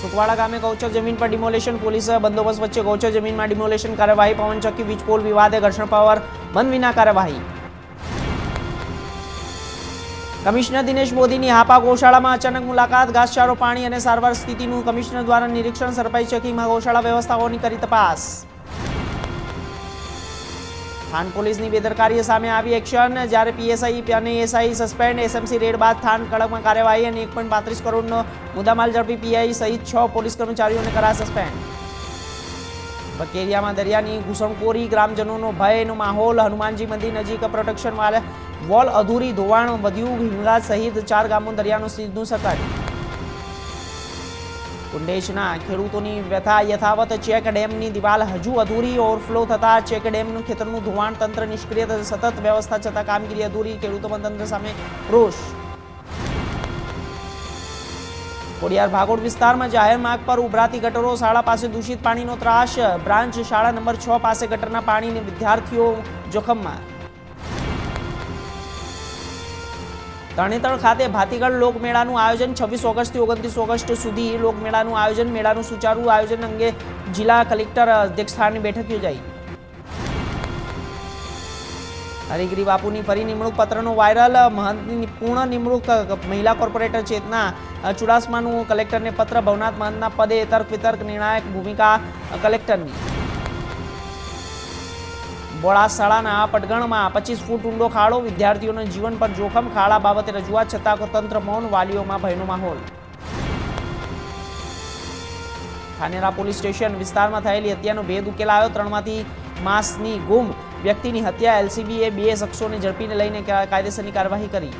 સુકવાડા ગામે ગૌચર જમીન પર ડિમોલેશન, પોલીસ બંદોબસ્ત વચ્ચે ગૌચર જમીનમાં ડિમોલેશન કાર્યવાહી, પવનચક્કી વીજપોલ વિવાદે ઘર્ષણ પાવર બંધ વિના કાર્યવાહી। કમિશનર દિનેશ મોદીની હાપા ગૌશાળામાં અચાનક મુલાકાત, ઘાસચારો, પાણી અને સારવાર સ્થિતિનું કમિશનર દ્વારા નિરીક્ષણ, સરપાઈ ચેકિંગમાં ગૌશાળા વ્યવસ્થાઓની કરી તપાસ। થાન પોલીસની બેદરકારી સામે આવી એક્શન, જ્યારે પીએસઆઈ અને એસઆઈ સસ્પેન્ડ, એસએમસી રેડ બાદ થાન કડકમાં કાર્યવાહી અને 1.35 કરોડનો મુદ્દામાલ ઝડપી, પીઆઈ સહિત 6 પોલીસ કર્મચારીઓને કરાયા સસ્પેન્ડ। બકેરિયામાં દરિયાની ઘૂસણખોરી, ગ્રામજનોનો ભયનો માહોલ, હનુમાનજી મંદિર નજીક પ્રોટેક્શન વોલ અધૂરી, ધોવાણ વધ્યું, હિંગળાજ સહિત 4 ગામો દરિયાનું સીધું સંકટ। કુંડેશના ખેડૂતોની વ્યથા યથાવત, ચેક ડેમની દિવાલ હજુ અધૂરી, ઓવરફ્લો થતા ચેક ડેમનું ખેતરનું ધોવાણ, તંત્ર નિષ્ક્રિય, સતત વ્યવસ્થા છતાં કામગીરી અધૂરી, ખેડૂતોમાં તંત્ર સામે રોષ। ખોડિયાર ભાગોળ વિસ્તારમાં જાહેર માર્ગ પર ઉભરાતી ગટરો, શાળા પાસે દૂષિત પાણીનો ત્રાસ, બ્રાન્ચ શાળા નંબર 6 પાસે ગટરના પાણીને વિદ્યાર્થીઓ જોખમમાં। તરણેતર ખાતે ભાતીગળ લોકમેળાનું આયોજન, 26 ઓગસ્ટથી 29 ઓગસ્ટ સુધી લોકમેળાનું આયોજન, મેળાનું સુચારુ આયોજન અંગે જિલ્લા કલેક્ટર અધ્યક્ષસ્થાનની બેઠક યોજાઈ। હરિગીરી બાપુની ફરી નિમણૂક પત્રનો વાયરલ, મહંતની પૂર્ણ નિમણૂક, મહિલા કોર્પોરેટર ચેતના ચુડાસમાનું કલેક્ટરને પત્ર, ભવનાથ મહંતના પદે તર્ક વિતર્ક, નિર્ણાયક ભૂમિકા કલેક્ટરની। બોળાશાળાના પટગણમાં 25 ફૂટ ઊંડો ખાડો, વિદ્યાર્થીઓના જીવન પર જોખમ, ખાડા બાબતે રજૂઆત છતાં તંત્ર મૌન, વાલીઓમાં ભયનો માહોલ। ધાનેરા પોલીસ સ્ટેશન વિસ્તારમાં થયેલી હત્યાનો ભેદ ઉકેલાયો, 3માંથી માસની ગુમ વ્યક્તિની હત્યા, એલસીબીએ 2 શખ્સોને ઝડપીને લઈને કાયદેસરની કાર્યવાહી કરી।